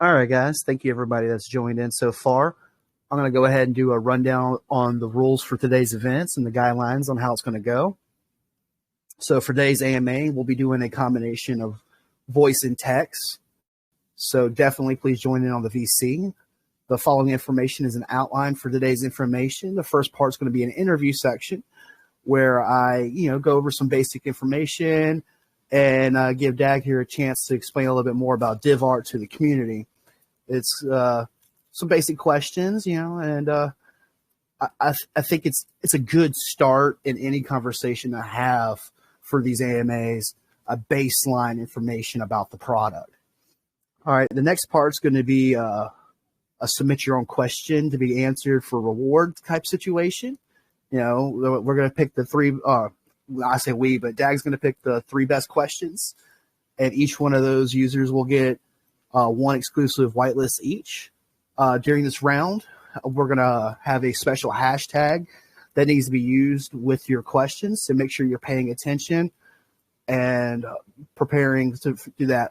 All right, guys. Thank you, everybody that's joined in so far. I'm going to go ahead and do a rundown on the rules for today's events and the guidelines on how it's going to go. So for today's A.M.A, we'll be doing a combination of voice and text. So definitely please join in on the VC. The following information is an outline for today's information. The first part is going to be an interview section where I, go over some basic information and give Dag here a chance to explain a little bit more about DivArt to the community. It's some basic questions, and I think it's a good start in any conversation to have for these A.M.As, a baseline information about the product. All right, the next part is going to be a submit your own question to be answered for reward type situation. We're going to pick the three. I say we, but Dag's going to pick the three best questions, and each one of those users will get one exclusive whitelist each. During this round, we're going to have a special hashtag that needs to be used with your questions to make sure you're paying attention and preparing to do that.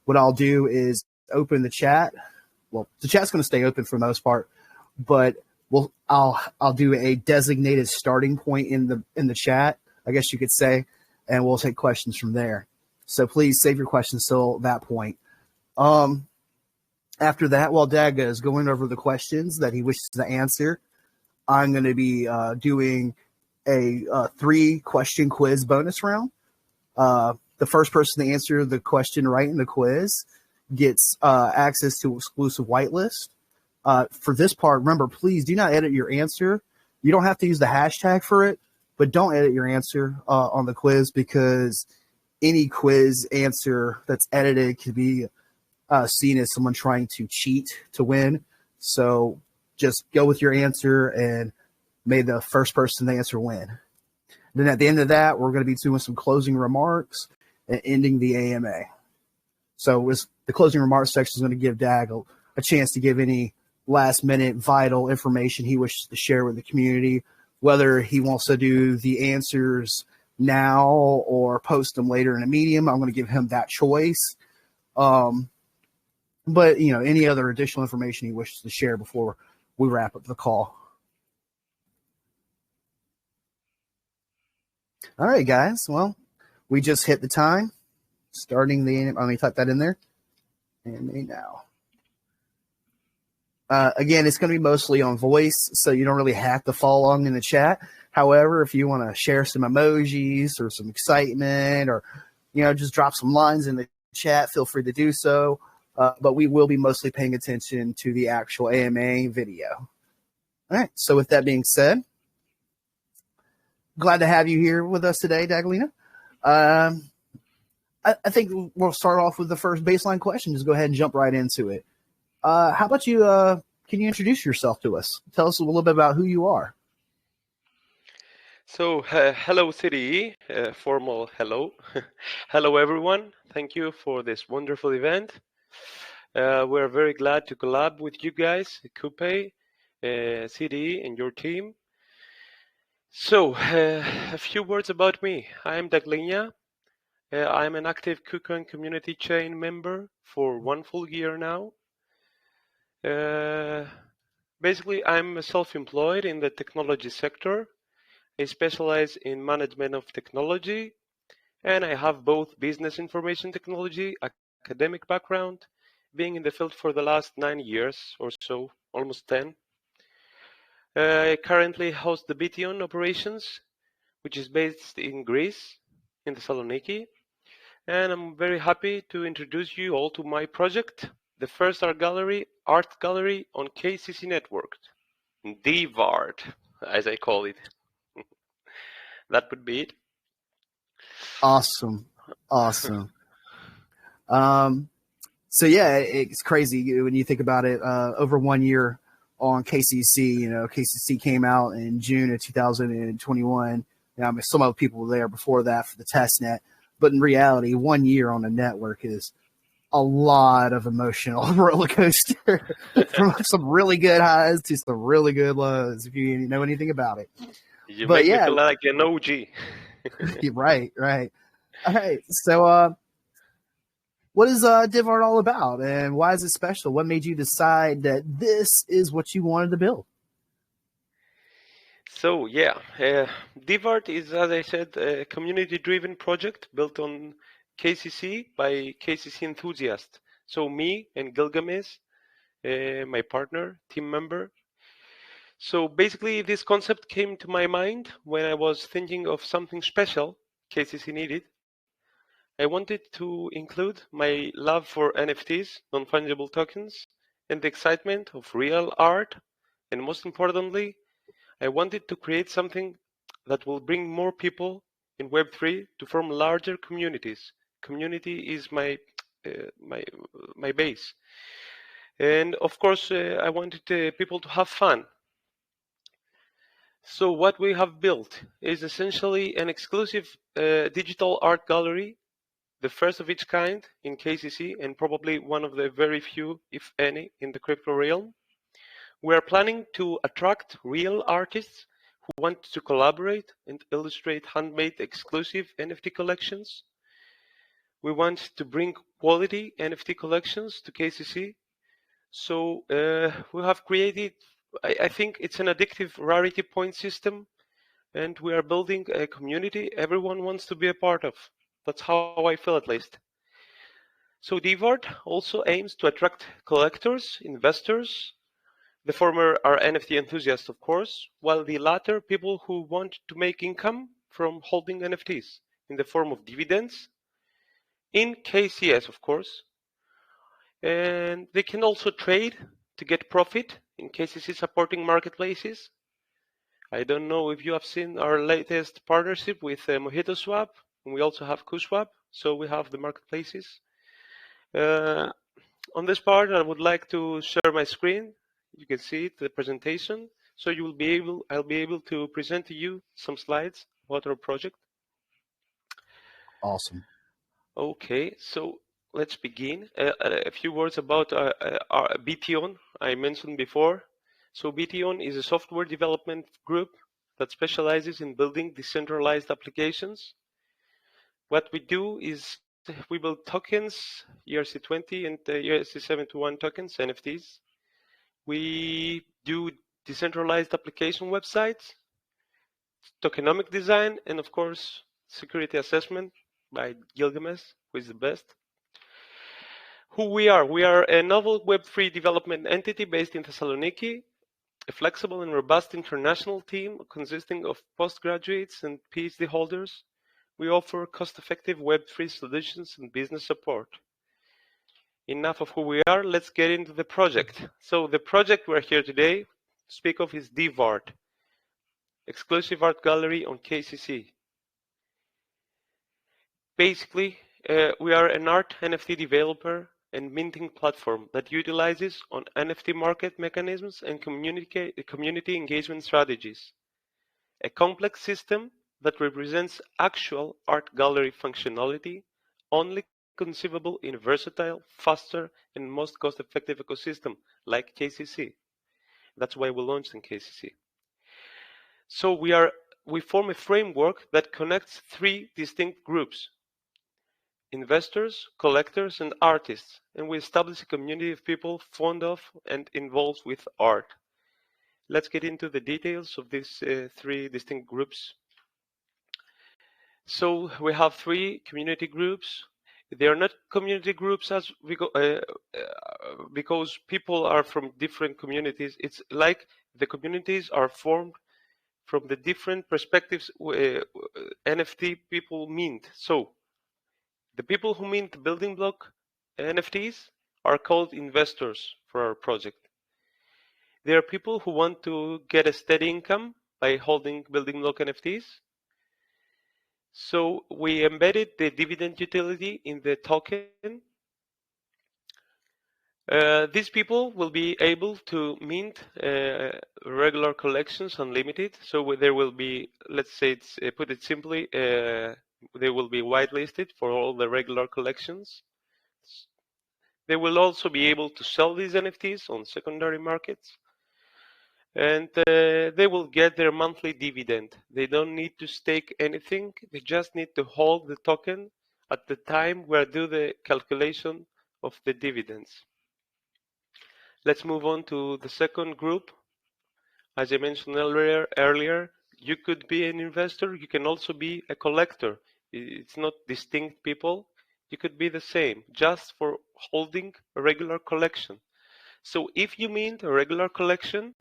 What I'll do is open the chat. Well, the chat's going to stay open for the most part, but I'll do a designated starting point in the chat, I guess you could say, and we'll take questions from there. So please save your questions till that point. After that, while Dag is going over the questions that he wishes to answer, I'm going to be doing a 3-question quiz bonus round. The first person to answer the question right in the quiz gets access to exclusive whitelist. For this part, remember, please do not edit your answer. You don't have to use the hashtag for it, but don't edit your answer on the quiz, because any quiz answer that's edited could be seen as someone trying to cheat to win. So just go with your answer and may the first person to answer win. Then at the end of that, we're going to be doing some closing remarks and ending the A.M.A. So the closing remarks section is going to give Dag a chance to give any last-minute vital information he wishes to share with the community, whether he wants to do the answers now or post them later in a medium. I'm going to give him that choice. But, any other additional information he wishes to share before we wrap up the call. All right, guys. Well, we just hit the time. Starting let me type that in there. And now. Again, it's going to be mostly on voice, so you don't really have to follow along in the chat. However, if you want to share some emojis or some excitement or, just drop some lines in the chat, feel free to do so. But we will be mostly paying attention to the actual A.M.A video. All right. So with that being said, glad to have you here with us today, Dagalina. I think we'll start off with the first baseline question. Just go ahead and jump right into it. How about you? Can you introduce yourself to us? Tell us a little bit about who you are. So, hello, City. Formal hello. Hello, everyone. Thank you for this wonderful event. We're very glad to collab with you guys, Kupay, CD, and your team. So, a few words about me. I am Daglinia. I'm an active KuCoin community chain member for 1 full year now. Basically, I'm self-employed in the technology sector. I specialize in management of technology, and I have both business information technology, academic background, being in the field for the last 9 years or so, almost 10. I currently host the Bition operations, which is based in Greece, in Thessaloniki, and I'm very happy to introduce you all to my project, the first art gallery on KCC network, DivArt, as I call it. That would be it. Awesome. So yeah, it's crazy when you think about it. Over 1 year on KCC, KCC came out in June of 2021. Some other people were there before that for the test net, but in reality, 1 year on a network is a lot of emotional roller coaster from some really good highs to some really good lows, if you know anything about it. You make me feel like an OG. Right. All right. So What is DivArt all about, and why is it special? What made you decide that this is what you wanted to build? So yeah, DivArt is, as I said, a community-driven project built on KCC by KCC enthusiasts. So me and Gilgamesh, my partner, team member. So basically, this concept came to my mind when I was thinking of something special KCC needed. I wanted to include my love for NFTs, non-fungible tokens, and the excitement of real art, and most importantly, I wanted to create something that will bring more people in Web3 to form larger communities. Community is uh, my my base, and of course, I wanted people to have fun. So what we have built is essentially an exclusive digital art gallery, the first of its kind in KCC, and probably one of the very few, if any, in the crypto realm. We are planning to attract real artists who want to collaborate and illustrate handmade exclusive NFT collections. We want to bring quality NFT collections to KCC. So we have created, I think it's an addictive rarity point system, and we are building a community everyone wants to be a part of. That's how I feel, at least. So DivArt also aims to attract collectors, investors. The former are NFT enthusiasts, of course, while the latter people who want to make income from holding NFTs in the form of dividends in KCS, of course. And they can also trade to get profit in KCC supporting marketplaces. I don't know if you have seen our latest partnership with Mojito Swap, and we also have KuSwap, so we have the marketplaces. Uh, on this part, I would like to share my screen. You can see it, the presentation. So I'll be able to present to you some slides about our project. Awesome. Okay, so let's begin. A few words about our BTON I mentioned before. So BTON is a software development group that specializes in building decentralized applications. What we do is we build tokens, ERC20 and ERC71 tokens, NFTs. We do decentralized application websites, tokenomic design, and of course, security assessment by Gilgamesh, who is the best. Who we are? We are a novel Web3 development entity based in Thessaloniki, a flexible and robust international team consisting of postgraduates and PhD holders. We offer cost-effective Web3 solutions and business support. Enough of who we are, let's get into the project. So the project we're here today to speak of is DivArt, exclusive art gallery on KCC. Basically, we are an art NFT developer and minting platform that utilizes on NFT market mechanisms and community engagement strategies. A complex system that represents actual art gallery functionality, only conceivable in a versatile, faster, and most cost-effective ecosystem like KCC. That's why we launched in KCC. So we form a framework that connects three distinct groups: investors, collectors, and artists, and we establish a community of people fond of and involved with art. Let's get into the details of these three distinct groups. So we have three community groups. They are not community groups as we go because people are from different communities. It's like the communities are formed from the different perspectives NFT people mint. So the people who mint building block NFTs are called investors for our project. There are people who want to get a steady income by holding building block NFTs. So we embedded the dividend utility in the token. These people will be able to mint regular collections unlimited. So there will be, let's say, put it simply, they will be whitelisted for all the regular collections. They will also be able to sell these NFTs on secondary markets, and they will get their monthly dividend. They don't need to stake anything. They just need to hold the token at the time we do the calculation of the dividends. Let's move on to the second group. As I mentioned earlier, you could be an investor, you can also be a collector. It's not distinct people. You could be the same, just for holding a regular collection. So if you mean a regular collection,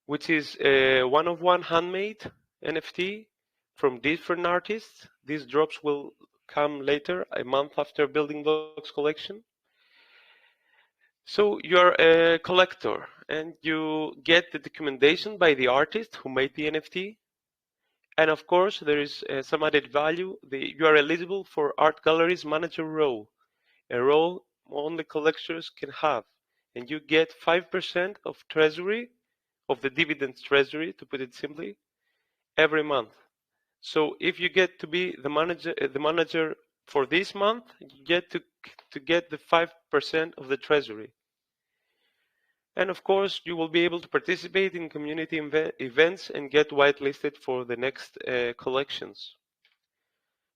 which is a one-of-one handmade NFT from different artists, these drops will come later, a month after Building Blocks collection. So you're a collector and you get the documentation by the artist who made the NFT. And of course, there is some added value. You are eligible for Art Gallery's manager role, a role only collectors can have. And you get 5% of treasury, of the dividends treasury, to put it simply, every month. So if you get to be the manager for this month, you get to get the 5% of the treasury. And of course, you will be able to participate in community events and get whitelisted for the next collections.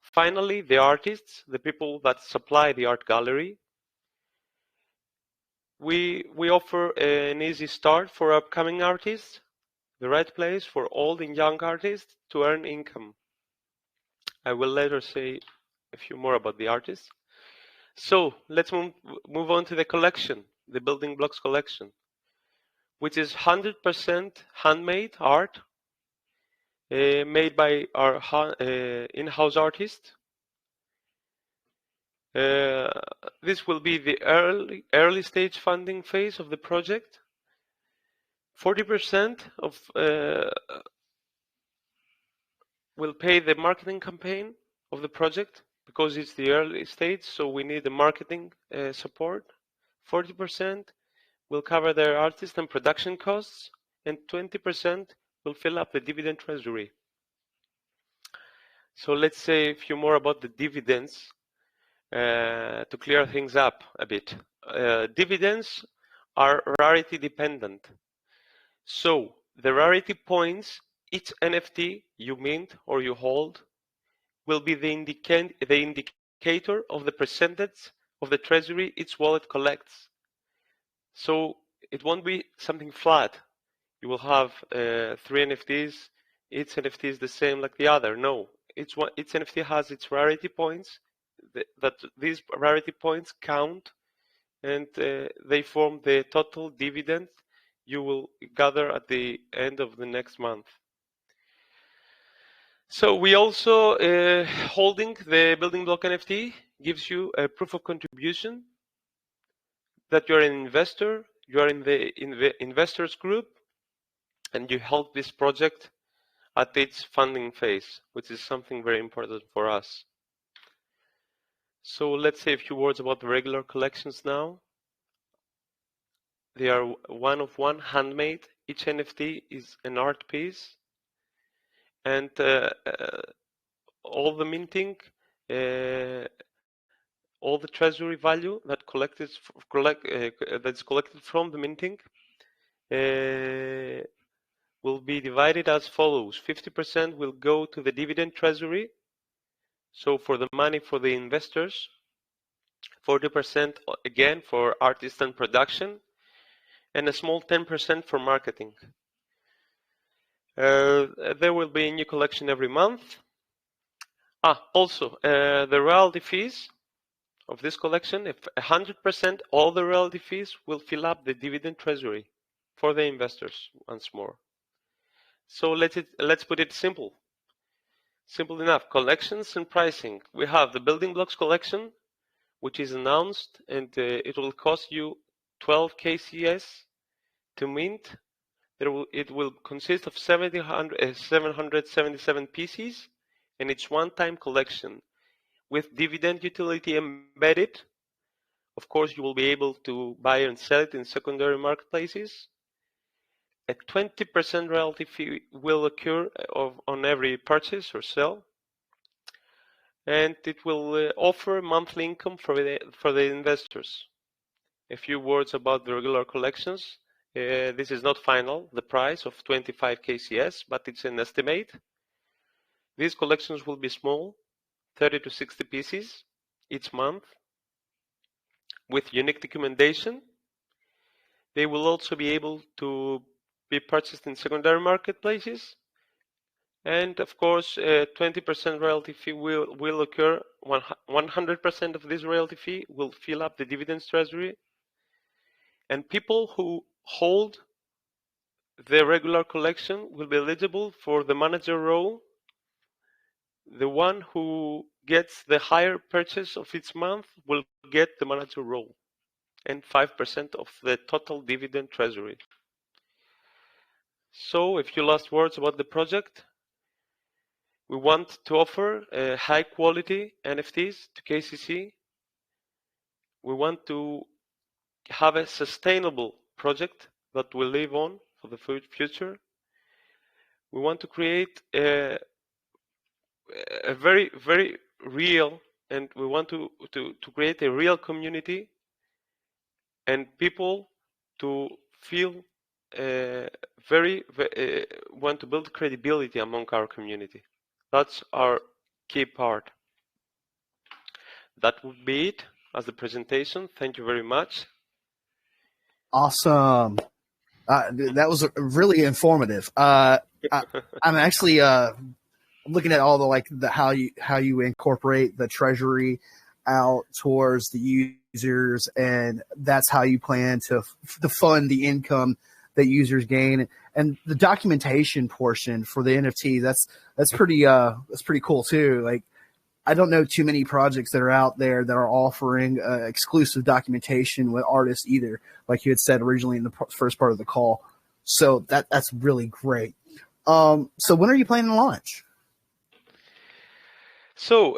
Finally, the artists, the people that supply the art gallery, we offer an easy start for upcoming artists, the right place for old and young artists to earn income. I will later say a few more about the artists. So let's move on to the collection, the Building Blocks collection, which is 100% handmade art made by our in-house artist. This will be the early stage funding phase of the project. 40% of will pay the marketing campaign of the project because it's the early stage, so we need the marketing support. 40% will cover their artist and production costs, and 20% will fill up the dividend treasury. So let's say a few more about the dividends to clear things up a bit. Dividends are rarity dependent. So the rarity points each NFT you mint or you hold will be the indicator of the percentage of the treasury each wallet collects. So it won't be something flat. You will have 3 NFTs, each NFT is the same like the other. No, each NFT has its rarity points, that these rarity points count, and they form the total dividend you will gather at the end of the next month. So we also, holding the Building Block NFT gives you a proof of contribution that you're an investor, you are in the investors group, and you help this project at its funding phase, which is something very important for us. So let's say a few words about the regular collections now. They are one-of-one handmade. Each NFT is an art piece, and all the minting, all the treasury value that that's collected from the minting will be divided as follows. 50% will go to the dividend treasury, so for the money for the investors. 40% again for artists and production, and a small 10% for marketing. There will be a new collection every month. Also, the royalty fees of this collection, if 100%, all the royalty fees will fill up the dividend treasury for the investors once more. So let's put it simple. Simple enough. Collections and pricing. We have the Building Blocks collection, which is announced, and it will cost you 12 KCS to mint. It will consist of 777 pieces, and it's one-time collection with dividend utility embedded. Of course, you will be able to buy and sell it in secondary marketplaces. A 20% royalty fee will occur on every purchase or sale, and it will offer monthly income for the investors. A few words about the regular collections. This is not final, the price of 25 KCS, but it's an estimate. These collections will be small, 30 to 60 pieces each month with unique documentation. They will also be able to be purchased in secondary marketplaces. And of course, 20% royalty fee will occur. 100% of this royalty fee will fill up the dividends treasury. And people who hold the regular collection will be eligible for the manager role. The one who gets the higher purchase of each month will get the manager role and 5% of the total dividend treasury. So, a few last words about the project. We want to offer high quality NFTs to KCC. We want to have a sustainable project that will live on for the future. We want to create a very, very real, and we want to create a real community and people to feel want to build credibility among our community. That's our key part. That would be it as the presentation. Thank you very much. Awesome. That was really informative. I'm actually looking at all the how you incorporate the treasury out towards the users, and that's how you plan to fund the income that users gain, and the documentation portion for the NFT. That's pretty cool too. Like, I don't know too many projects that are out there that are offering exclusive documentation with artists either, like you had said originally in the first part of the call. So that's really great. So when are you planning to launch? So,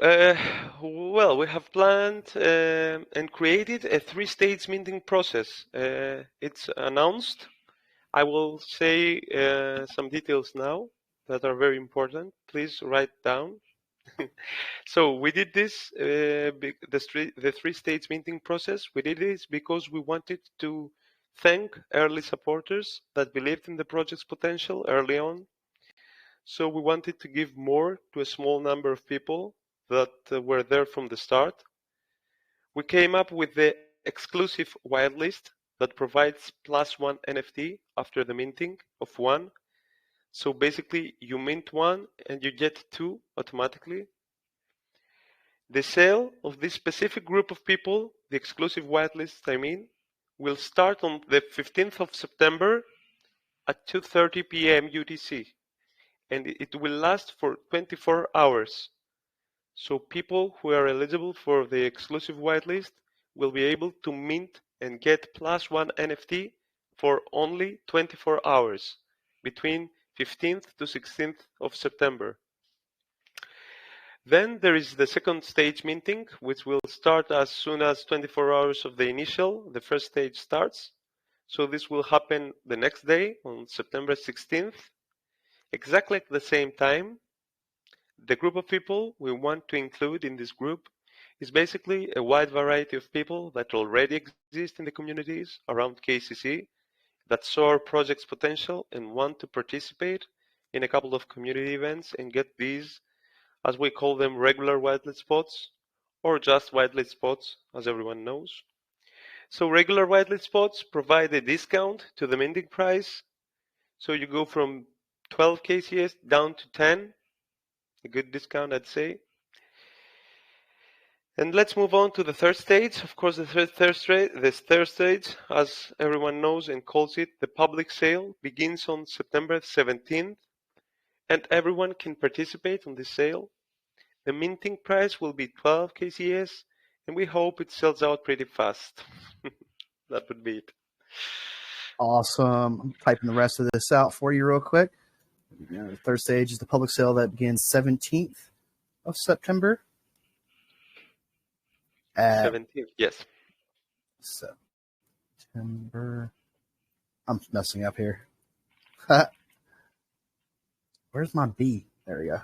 well, we have planned and created a 3-stage minting process. It's announced. I will say some details now that are very important. Please write down. So we did this, the 3-stage minting process. We did this because we wanted to thank early supporters that believed in the project's potential early on. So we wanted to give more to a small number of people that were there from the start. We came up with the exclusive whitelist that provides +1 NFT after the minting of 1. So basically, you mint 1 and you get 2 automatically. The sale of this specific group of people, the exclusive whitelist will start on the 15th of September at 2:30 p.m. UTC, and it will last for 24 hours. So people who are eligible for the exclusive whitelist will be able to mint and get +1 NFT for only 24 hours between 15th to 16th of September. Then there is the second stage minting, which will start as soon as 24 hours of the first stage starts. So this will happen the next day on September 16th, exactly at the same time. The group of people we want to include in this group is basically a wide variety of people that already exist in the communities around KCC that saw our project's potential and want to participate in a couple of community events and get these, as we call them, regular whitelist spots, or just whitelist spots, as everyone knows. So regular whitelist spots provide a discount to the minting price. So you go from 12 KCS down to 10, a good discount, I'd say. And let's move on to the third stage. Of course, this third stage, as everyone knows and calls it, the public sale, begins on September 17th, and everyone can participate on this sale. The minting price will be 12 KCS, and we hope it sells out pretty fast. That would be it. Awesome. I'm typing the rest of this out for you real quick. The third stage is the public sale that begins 17th of September. 17th, yes. September. I'm messing up here. Where's my B? There we go.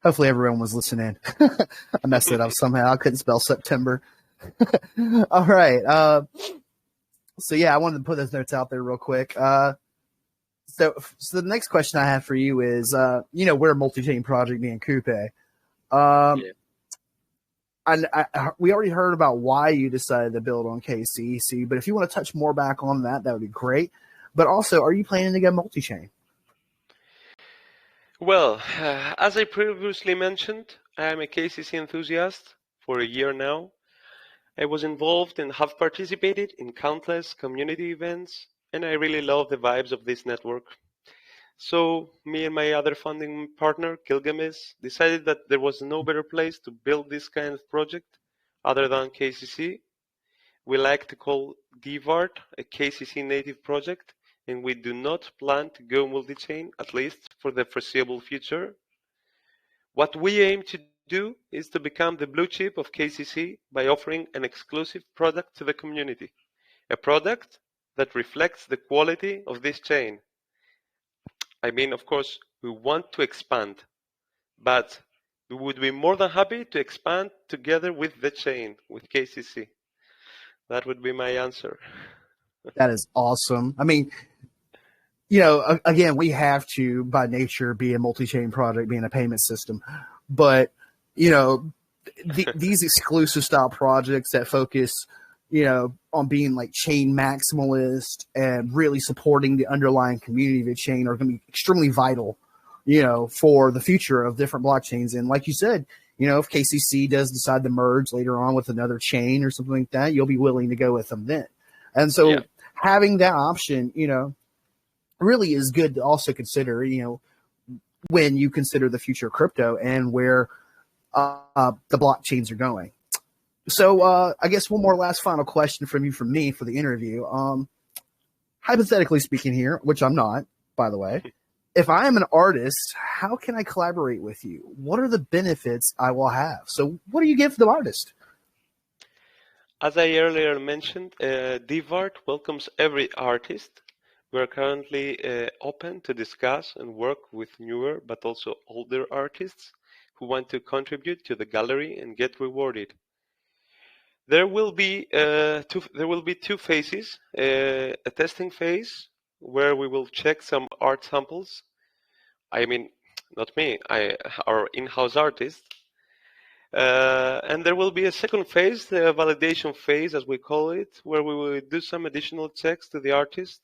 Hopefully everyone was listening. I messed it up somehow. I couldn't spell September. All right. So yeah, I wanted to put those notes out there real quick. So the next question I have for you is, we're a multi-chain project being Kupay. Yeah. We already heard about why you decided to build on KCC, but if you want to touch more back on that, that would be great. But also, are you planning to go multi-chain? Well, as I previously mentioned, I am a KCC enthusiast for a year now. I was involved and have participated in countless community events, and I really love the vibes of this network. So, me and my other funding partner, Gilgamesh, decided that there was no better place to build this kind of project other than KCC. We like to call DivArt a KCC native project, and we do not plan to go multi-chain, at least for the foreseeable future. What we aim to do is to become the blue chip of KCC by offering an exclusive product to the community, a product that reflects the quality of this chain. I mean, of course, we want to expand, but we would be more than happy to expand together with the chain, with KCC. That would be my answer. That is awesome. I mean, again, we have to, by nature, be a multi-chain project, being a payment system. But, these exclusive style projects that focus, on being like chain maximalist and really supporting the underlying community of the chain are going to be extremely vital, for the future of different blockchains. And like you said, if KCC does decide to merge later on with another chain or something like that, you'll be willing to go with them then. And so Yeah. having that option, really is good to also consider, when you consider the future of crypto and where the blockchains are going. So I guess one more last final question from me for the interview. Hypothetically speaking here, which I'm not, by the way, if I am an artist, how can I collaborate with you? What are the benefits I will have? So what do you give the artist? As I earlier mentioned, DivArt welcomes every artist. We are currently open to discuss and work with newer but also older artists who want to contribute to the gallery and get rewarded. There will be two phases: a testing phase where we will check some art samples. I mean, not me, our in-house artist. And there will be a second phase, the validation phase, as we call it, where we will do some additional checks to the artist,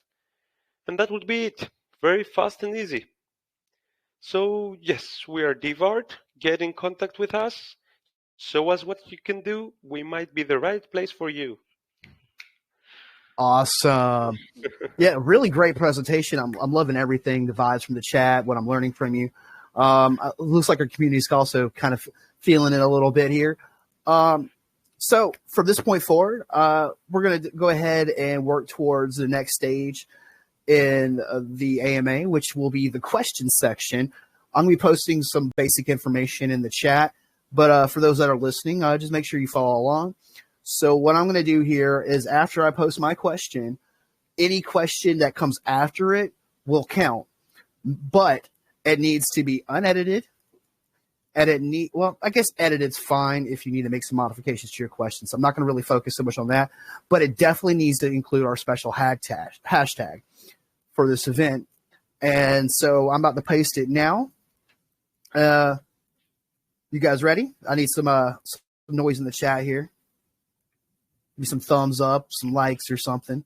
and that would be it. Very fast and easy. So yes, we are DivArt. Get in contact with us. Show us what you can do. We might be the right place for you. Awesome. Yeah, really great presentation. I'm loving everything, the vibes from the chat, what I'm learning from you. It looks like our community is also kind of feeling it a little bit here. So from this point forward, we're going to go ahead and work towards the next stage in the A.M.A, which will be the question section. I'm going to be posting some basic information in the chat, but for those that are listening, just make sure you follow along. So what I'm going to do here is after I post my question, any question that comes after it will count, but it needs to be unedited. I guess edited's fine if you need to make some modifications to your question. So I'm not going to really focus so much on that, but it definitely needs to include our special hashtag for this event. And so I'm about to paste it now. You guys ready? I need some noise in the chat here. Give me some thumbs up, some likes or something.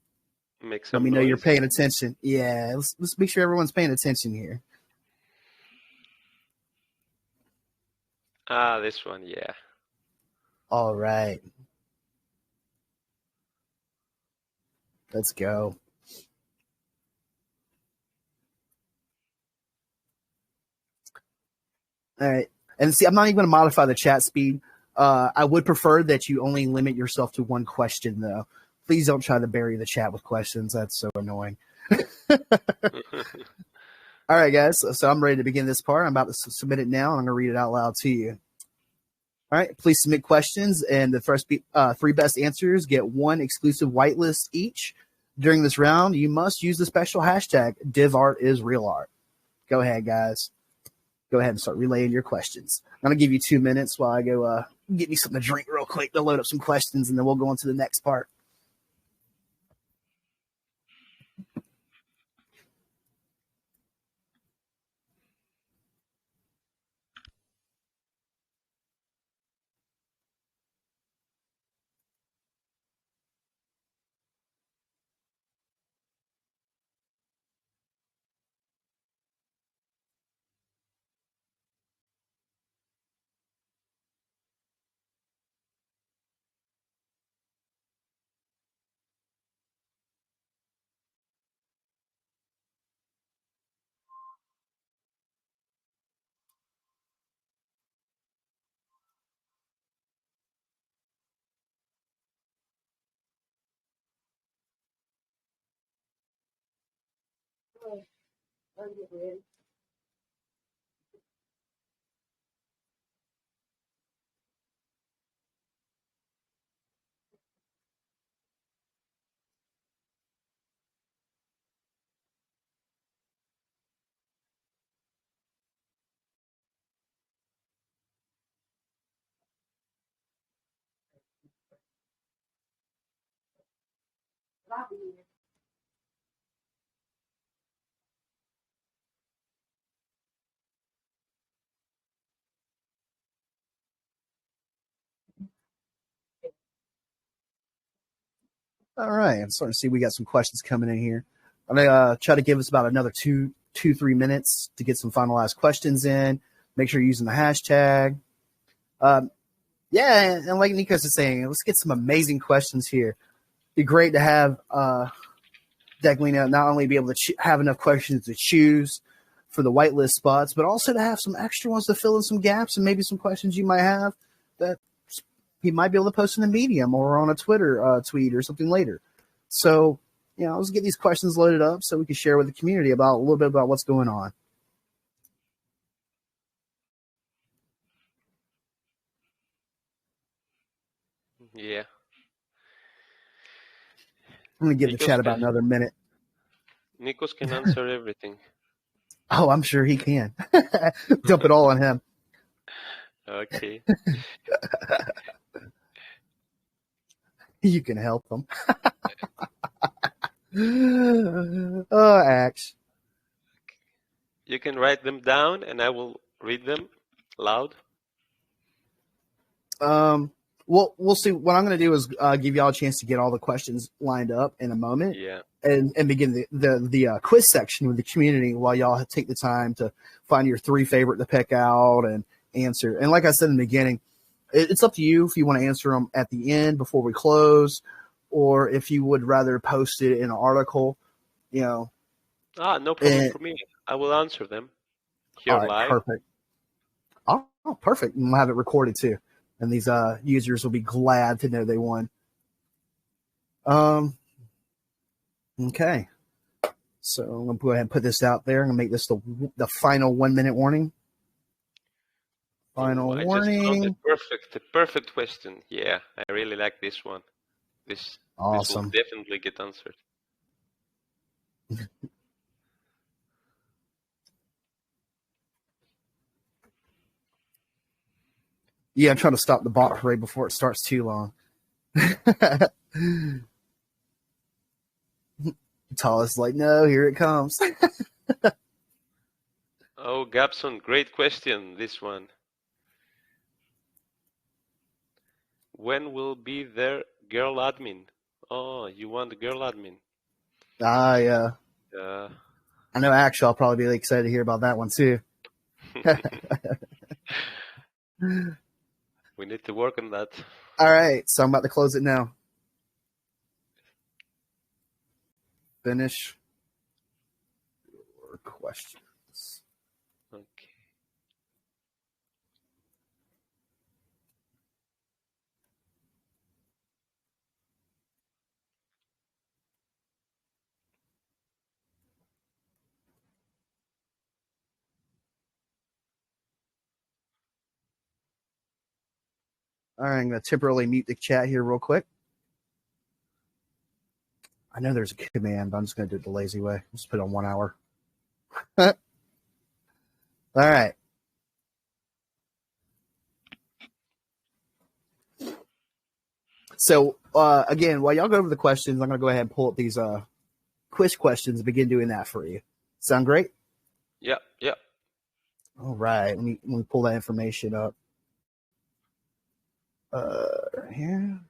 Make some Let me know noise. you're paying attention. Yeah, let's make sure everyone's paying attention here. This one, yeah. All right. Let's go. All right. And see, I'm not even going to modify the chat speed. I would prefer that you only limit yourself to one question, though. Please don't try to bury the chat with questions. That's so annoying. All right, guys. So I'm ready to begin this part. I'm about to submit it now. And I'm going to read it out loud to you. All right. Please submit questions. And the first three best answers get one exclusive whitelist each. During this round, you must use the special hashtag DivArtIsRealArt. Go ahead, guys. Go ahead and start relaying your questions. I'm going to give you 2 minutes while I go get me something to drink real quick to load up some questions, and then we'll go on to the next part. All right, I'm starting to see we got some questions coming in here. I'm gonna try to give us about another 3 minutes to get some finalized questions in. Make sure you're using the hashtag. Yeah, and like Nikos is saying, let's get some amazing questions here. It'd be great to have Declina not only be able to have enough questions to choose for the whitelist spots, but also to have some extra ones to fill in some gaps and maybe some questions you might have that he might be able to post in a Medium or on a Twitter tweet or something later. So, let's get these questions loaded up so we can share with the community about a little bit about what's going on. Yeah. I'm going to give the chat about another minute. Nikos can answer everything. Oh, I'm sure he can. Dump it all on him. Okay. You can help him. Oh, Axe. You can write them down and I will read them loud. Well, we'll see. What I'm going to do is give y'all a chance to get all the questions lined up in a moment. Yeah. And begin the quiz section with the community while y'all take the time to find your 3 favorite to pick out and answer. And like I said in the beginning, it's up to you if you want to answer them at the end before we close, or if you would rather post it in an article, no problem for me. I will answer them here live. Perfect. Oh, perfect. And we'll have it recorded too. And these users will be glad to know they won. Okay. So I'm going to go ahead and put this out there. I'm going to make this the final 1-minute warning. Final warning. I just found the perfect question. Yeah, I really like this one. This awesome. This will definitely get answered. Yeah, I'm trying to stop the bot parade before it starts too long. Tallest like, no, here it comes. Oh, Gabson, great question, this one. When will be their girl admin? Oh, you want the girl admin? Yeah. I know Axel will probably be really excited to hear about that one too. We need to work on that. All right, so I'm about to close it now. Finish your questions. Okay. All right, I'm going to temporarily mute the chat here real quick. I know there's a command, but I'm just going to do it the lazy way. Just put it on 1 hour. All right. So, again, while y'all go over the questions, I'm going to go ahead and pull up these quiz questions and begin doing that for you. Sound great? Yeah. All right. Let me pull that information up. Here.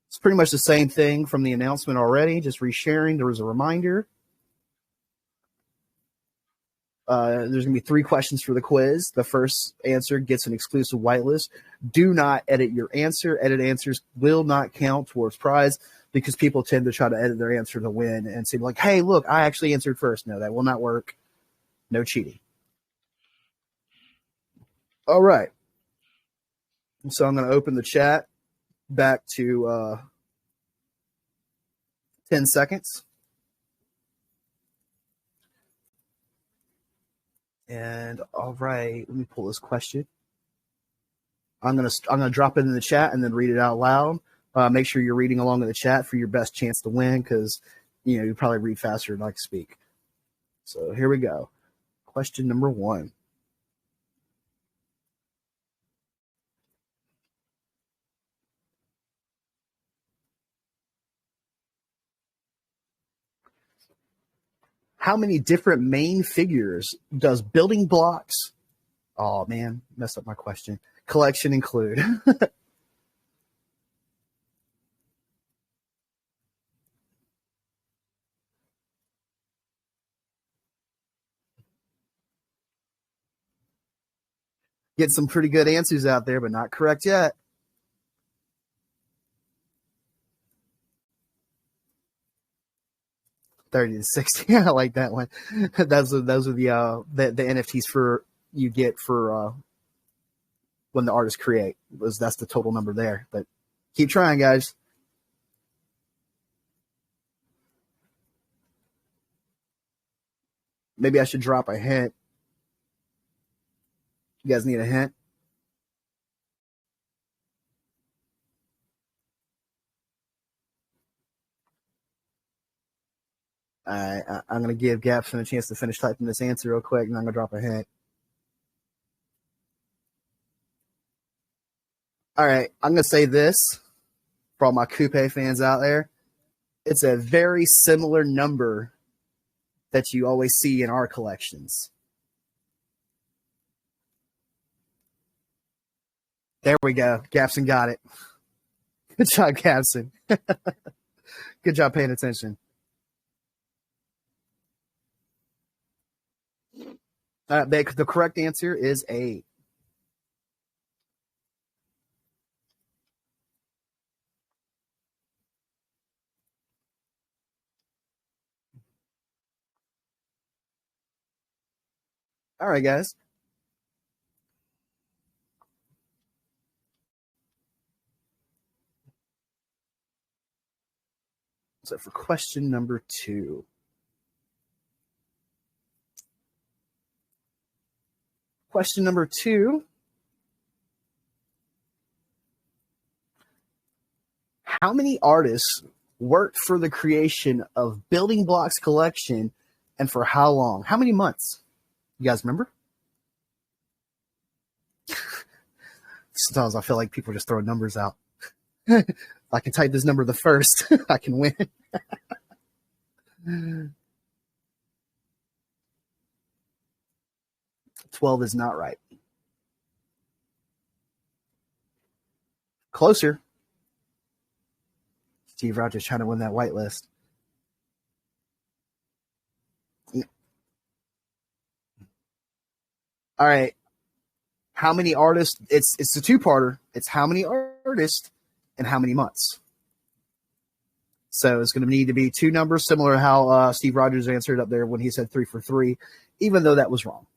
It's pretty much the same thing from the announcement already, just resharing. There was a reminder. There's going to be 3 questions for the quiz. The first answer gets an exclusive whitelist. Do not edit your answer. Edit answers will not count towards prize because people tend to try to edit their answer to win and say, like, hey, look, I actually answered first. No, that will not work. No cheating. All right. So I'm going to open the chat back to 10 seconds. And all right, let me pull this question. I'm gonna drop it in the chat and then read it out loud. Make sure you're reading along in the chat for your best chance to win, because you probably read faster than I can speak. So here we go. Question number 1. How many different main figures does building blocks? Oh man, messed up my question. Collection include? Get some pretty good answers out there, but not correct yet. 30 to 60. I like that one. Those are the NFTs for you get for when the artists create. That's the total number there. But keep trying, guys. Maybe I should drop a hint. You guys need a hint? I'm going to give Gapson a chance to finish typing this answer real quick, and I'm going to drop a hint. All right, I'm going to say this for all my Kupay fans out there. It's a very similar number that you always see in our collections. There we go. Gapson got it. Good job, Gapson. Good job paying attention. The correct answer is 8. All right, guys. So for question number 2. Question number 2. How many artists worked for the creation of Building Blocks Collection, and for how long? How many months? You guys remember? Sometimes I feel like people just throw numbers out. If I can type this number the first, I can win. 12 is not right. Closer. Steve Rogers trying to win that whitelist. All right. How many artists? It's a two-parter. It's how many artists and how many months. So it's going to need to be 2 numbers, similar to how Steve Rogers answered up there when he said 3 for 3, even though that was wrong.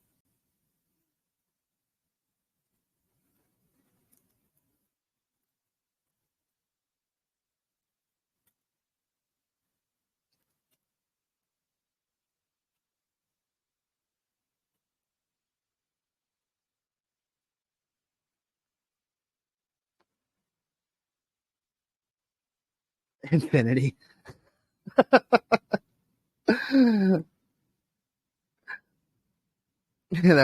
Infinity. That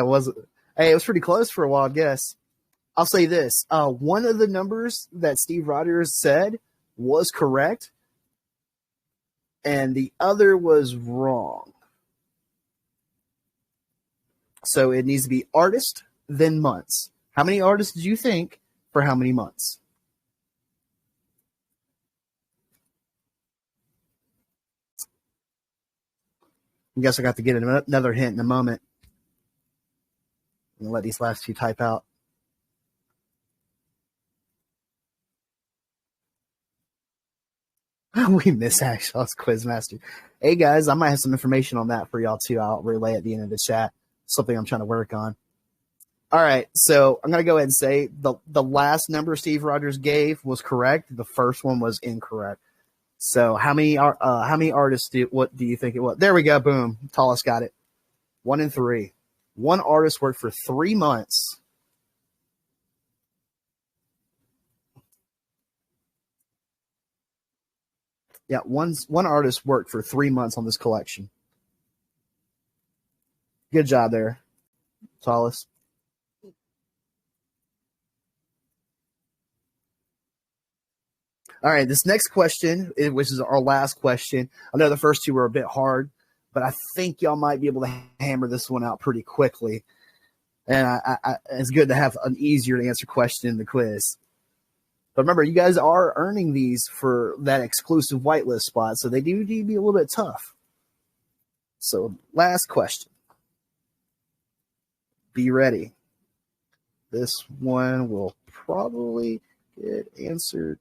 was, hey, it was pretty close for a wild guess. I'll say this. One of the numbers that Steve Rogers said was correct, and the other was wrong. So it needs to be artist, then months. How many artists did you think for how many months? I guess I got to get another hint in a moment. I'm going to let these last 2 type out. We miss Axel's Quizmaster. Hey, guys, I might have some information on that for y'all, too. I'll relay at the end of the chat. Something I'm trying to work on. All right, so I'm going to go ahead and say the last number Steve Rogers gave was correct. The first one was incorrect. So how many artists do you think it was? There we go. Boom. Tallest got it. 1 and 3. One artist worked for 3 months. Yeah, one artist worked for 3 months on this collection. Good job there, Talis. All right, this next question, which is our last question. I know the first two were a bit hard, but I think y'all might be able to hammer this one out pretty quickly. And it's good to have an easier to answer question in the quiz. But remember, you guys are earning these for that exclusive whitelist spot, so they do need to be a little bit tough. So, last question. Be ready. This one will probably get answered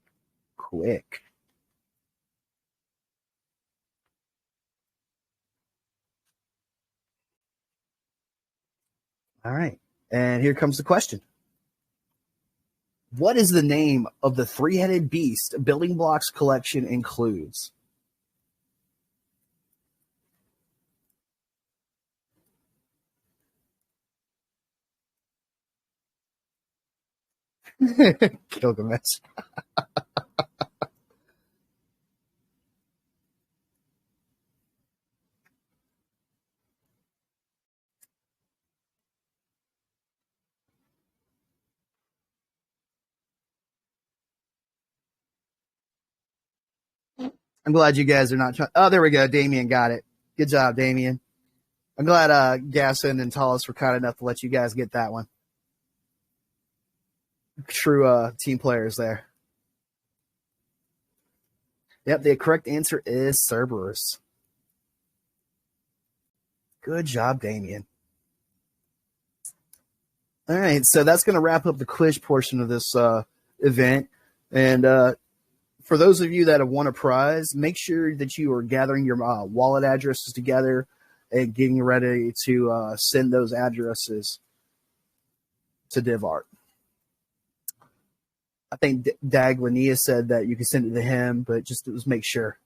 quick. All right. And here comes the question. What is the name of the three-headed beast Building Blocks collection includes? Gilgamesh. I'm glad you guys are not trying. Oh, there we go. Damien got it. Good job, Damien. I'm glad Gasson and Talis were kind enough to let you guys get that one. True team players there. Yep, the correct answer is Cerberus. Good job, Damien. All right, so that's going to wrap up the quiz portion of this event. And for those of you that have won a prize, make sure that you are gathering your wallet addresses together and getting ready to send those addresses to DivArt. I think Dag Lania said that you can send it to him, but just make sure.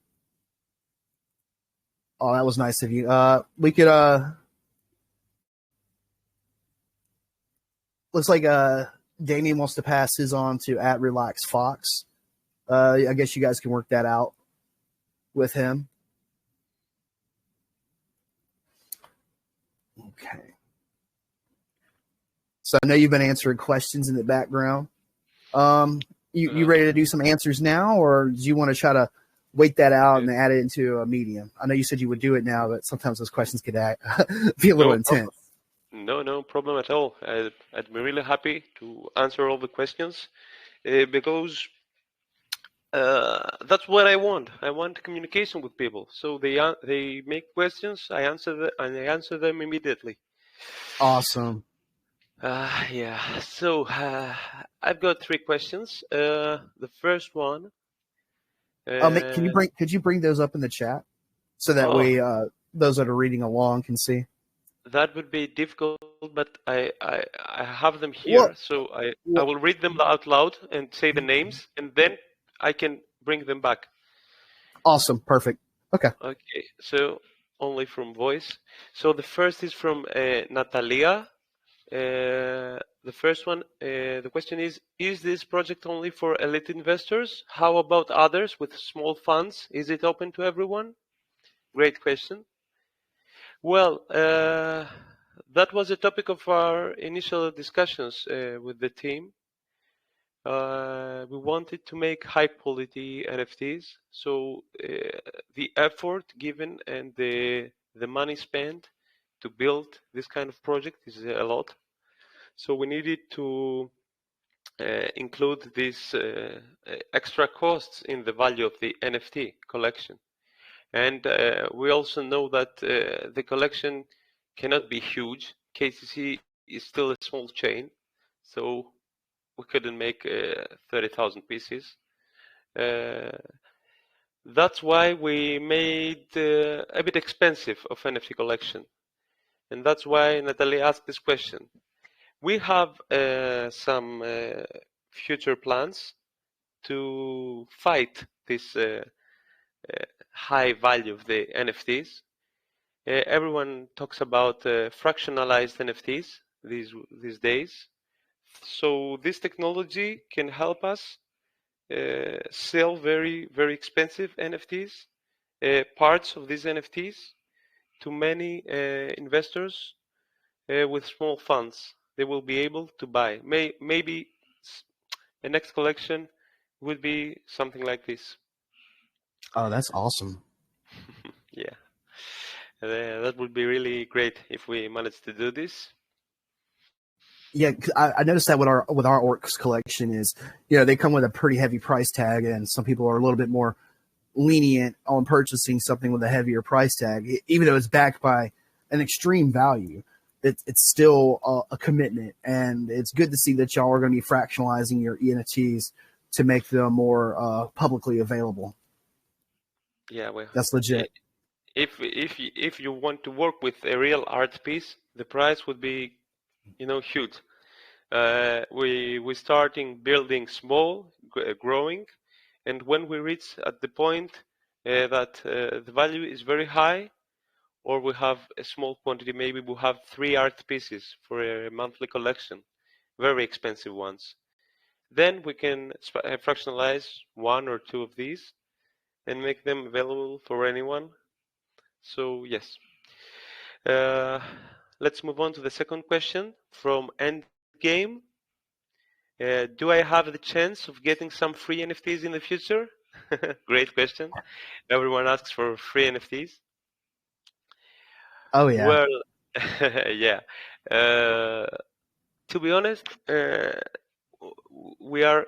Oh, that was nice of you. We could. Looks like Damien wants to pass his on to @RelaxFox. I guess you guys can work that out with him. Okay. So I know you've been answering questions in the background. You ready to do some answers now, or do you want to try to wait that out and add it into a medium? I know you said you would do it now, but sometimes those questions could be a little intense. No problem at all. I'd be really happy to answer all the questions because that's what I want. I want communication with people. So they make questions, I answer them immediately. Awesome. Yeah. So I've got 3 questions. The first one. Could you bring those up in the chat so that way those that are reading along can see? That would be difficult, but I have them here, so I will read them out loud and say the names, and then I can bring them back. Awesome. Perfect. Okay. Okay. So only from voice. So the first is from Natalia. The first one, the question is this project only for elite investors? How about others with small funds? Is it open to everyone? Great question. Well, that was a topic of our initial discussions with the team. We wanted to make high quality NFTs, so the effort given and the money spent to build this kind of project is a lot. So we needed to include these extra costs in the value of the NFT collection. And we also know that the collection cannot be huge. KCC is still a small chain, so we couldn't make 30,000 pieces. That's why we made a bit expensive of NFT collection. And that's why Natalie asked this question. We have some future plans to fight this high value of the NFTs. everyone talks about fractionalized NFTs these days. So this technology can help us sell very expensive NFTs, parts of these NFTs, to many investors with small funds. They will be able to buy. Maybe the next collection would be something like this. Oh, that's awesome. Yeah, that would be really great if we managed to do this. Yeah, 'cause I noticed that with our orcs collection is, they come with a pretty heavy price tag, and some people are a little bit more lenient on purchasing something with a heavier price tag, even though it's backed by an extreme value. It's still a commitment, and it's good to see that y'all are going to be fractionalizing your ENFTs to make them more publicly available. Yeah, well, That's legit. if you want to work with a real art piece, the price would be huge. We starting building small, growing, and when we reach at the point that the value is very high, or we have a small quantity, maybe we have 3 art pieces for a monthly collection, very expensive ones. Then we can fractionalize 1 or 2 of these and make them available for anyone. So yes. Uh, let's move on to the second question from Endgame. Do I have the chance of getting some free NFTs in the future? Great question. Everyone asks for free NFTs. Oh yeah. Well, yeah. Uh, to be honest, we are,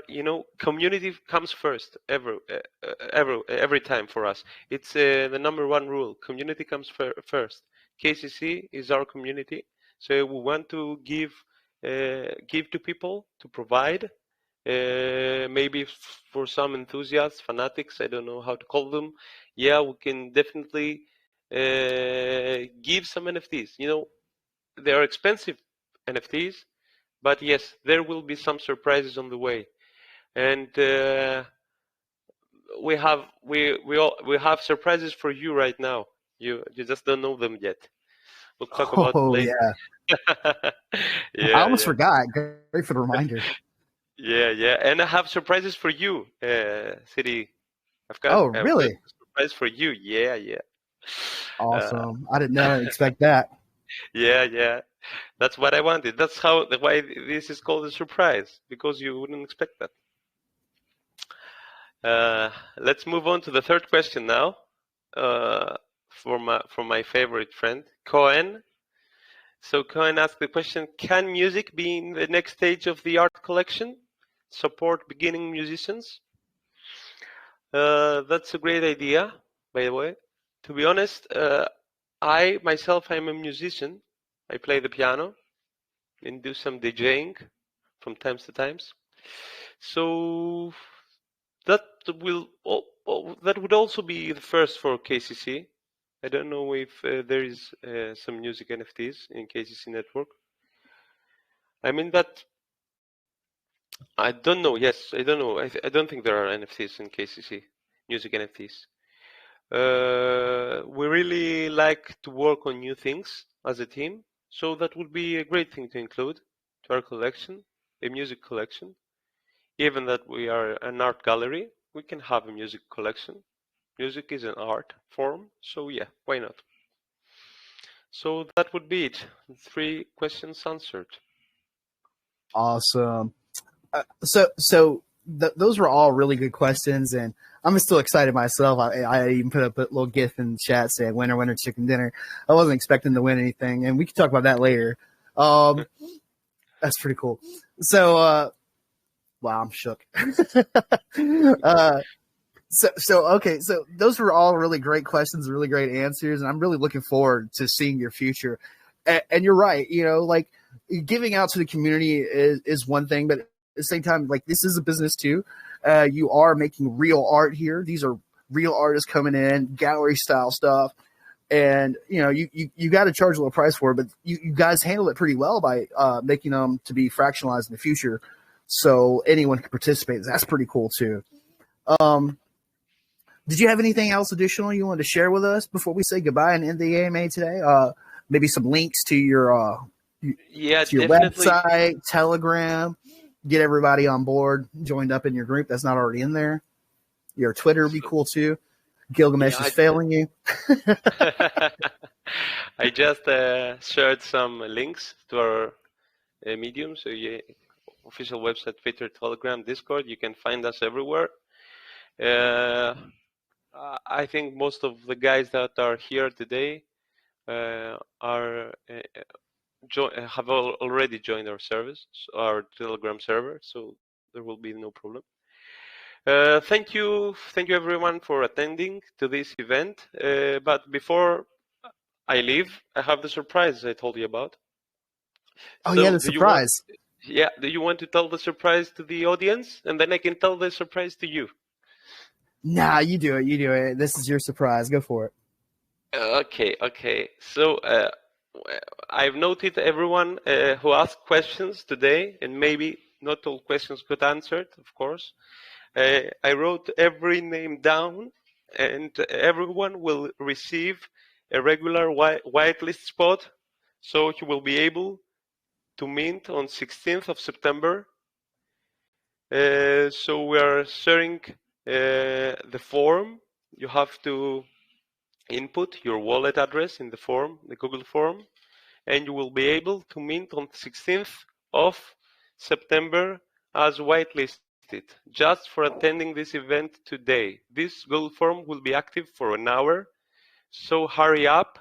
community comes first every time for us. It's the #1 rule. Community comes first. KCC is our community, so we want to give to people to provide. Maybe for some enthusiasts, fanatics, I don't know how to call them. Yeah, we can definitely give some NFTs. They are expensive NFTs, but yes, there will be some surprises on the way, and we have surprises for you right now. You just don't know them yet. We'll talk about it Oh later. yeah. I Yeah, almost yeah, forgot. Great for the reminder. yeah. And I have surprises for you, City. Oh I've got really? a surprise for you. Yeah, yeah. Uh, Awesome. I didn't know. I didn't expect that. yeah. That's what I wanted. That's why this is called a surprise, because you wouldn't expect that. Let's move on to the third question now. For my favorite friend, Cohen. So Cohen asked the question: can music be in the next stage of the art collection? Support beginning musicians? That's a great idea, by the way. To be honest, I myself am a musician. I play the piano and do some DJing from times to times. So that that would also be the first for KCC. I don't know if there is some music NFTs in KCC network. I mean that I don't know. Yes, I don't know. I don't think there are NFTs in KCC, music NFTs. We really like to work on new things as a team, so that would be a great thing to include to our collection, a music collection. Given that we are an art gallery, we can have a music collection. Music is an art form, so yeah, why not? So that would be it. 3 questions answered. Awesome. Those were all really good questions, and I'm still excited myself. I even put up a little GIF in the chat saying "winner, winner, chicken dinner." I wasn't expecting to win anything, and we can talk about that later. Um, that's pretty cool. So, wow, I'm shook. Okay, so those were all really great questions, really great answers, and I'm really looking forward to seeing your future. And you're right, like giving out to the community is one thing, but at the same time, like this is a business too. You are making real art here. These are real artists coming in, gallery style stuff, and you got to charge a little price for it, but you guys handle it pretty well by making them to be fractionalized in the future, so anyone can participate. That's pretty cool too. Um, Did you have anything else additional you wanted to share with us before we say goodbye and end the AMA today? Maybe some links to your Yeah, definitely. website, Telegram, get everybody on board, joined up in your group that's not already in there. Your Twitter would be So, cool too. Gilgamesh yeah, is failing you. I just shared some links to our Medium. So yeah, official website, Twitter, Telegram, Discord. You can find us everywhere. Uh, I think most of the guys that are here today are have already joined our service, our Telegram server. So there will be no problem. Thank you everyone for attending to this event. But before I leave, I have the surprise I told you about. Oh yeah, So the surprise. do you want to tell the surprise to the audience, and then I can tell the surprise to you? Nah, you do it. You do it. This is your surprise. Go for it. Okay. So I've noted everyone who asked questions today, and maybe not all questions got answered, of course. I wrote every name down, and everyone will receive a regular whitelist spot, so he will be able to mint on 16th of September. So we are sharing the form. You have to input your wallet address in the form, the Google form, and you will be able to mint on 16th of September as whitelisted, just for attending this event today. This Google form will be active for an hour, so hurry up,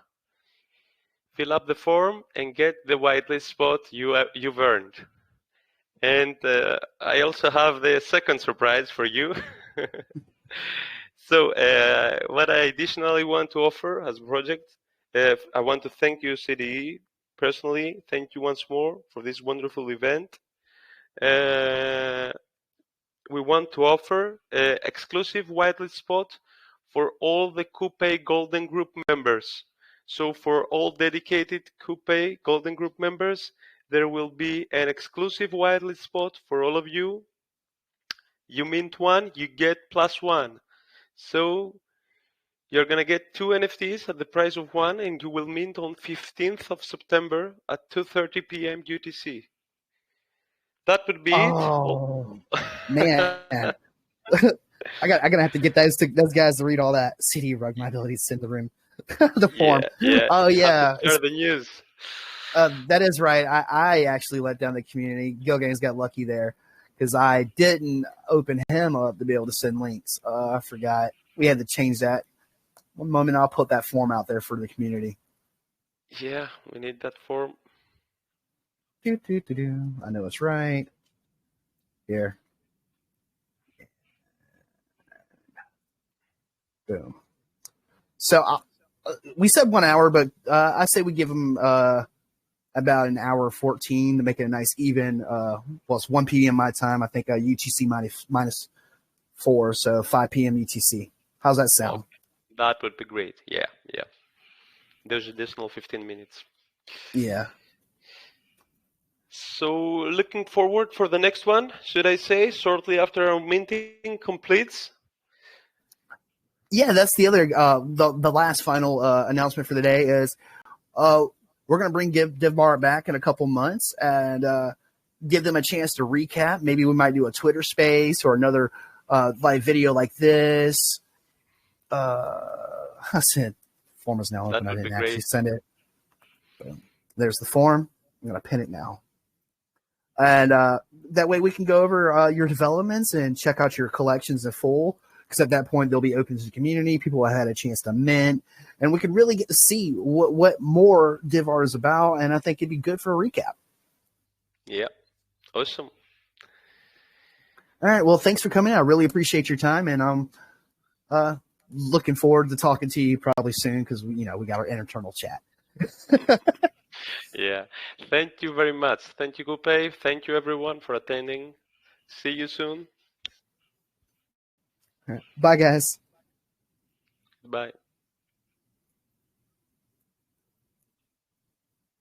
fill up the form, and get the whitelist spot you've earned. And I also have the second surprise for you. So what I additionally want to offer as a project, I want to thank you, CDE, personally. Thank you once more for this wonderful event. Uh, we want to offer exclusive whitelist spot for all the Kupay Golden Group members. So for all dedicated Kupay Golden Group members, there will be an exclusive whitelist spot for all of you. You mint one, you get plus one. So you're gonna get two NFTs at the price of one, and you will mint on 15th of September at 2:30 p.m. UTC. That would be it. Oh man. I gotta have to get those guys to read all that. CD rug my ability to send the room. The form. Yeah. Oh You have to yeah. share the news. That is right. I actually let down the community. Gilgamesh got lucky there because I didn't open him up to be able to send links. I forgot. We had to change that. One moment, I'll put that form out there for the community. Yeah, we need that form. I know it's right. Here. Boom. So we said 1 hour, but I say we give them about an hour 14 to make it a nice even. Well, it's 1 p.m. my time. I think UTC minus 4, so 5 p.m. UTC. How's that sound? Okay. That would be great. Yeah. There's additional 15 minutes. Yeah. So looking forward for the next one, should I say, shortly after our minting completes? Yeah, that's the other the last final announcement for the day is we're going to bring DivArt back in a couple months and give them a chance to recap. Maybe we might do a Twitter space or another live video like this. I said form is now open. I didn't actually send it. Boom. There's the form. I'm going to pin it now. And that way we can go over your developments and check out your collections in full. Because at that point, they'll be open to the community. People have had a chance to mint. And we can really get to see what more DivArt is about. And I think it'd be good for a recap. Yeah. Awesome. All right. Well, thanks for coming out. I really appreciate your time. And I'm looking forward to talking to you probably soon because, we got our internal chat. Yeah. Thank you very much. Thank you, Kupay. Thank you, everyone, for attending. See you soon. All right. Bye, guys. Bye.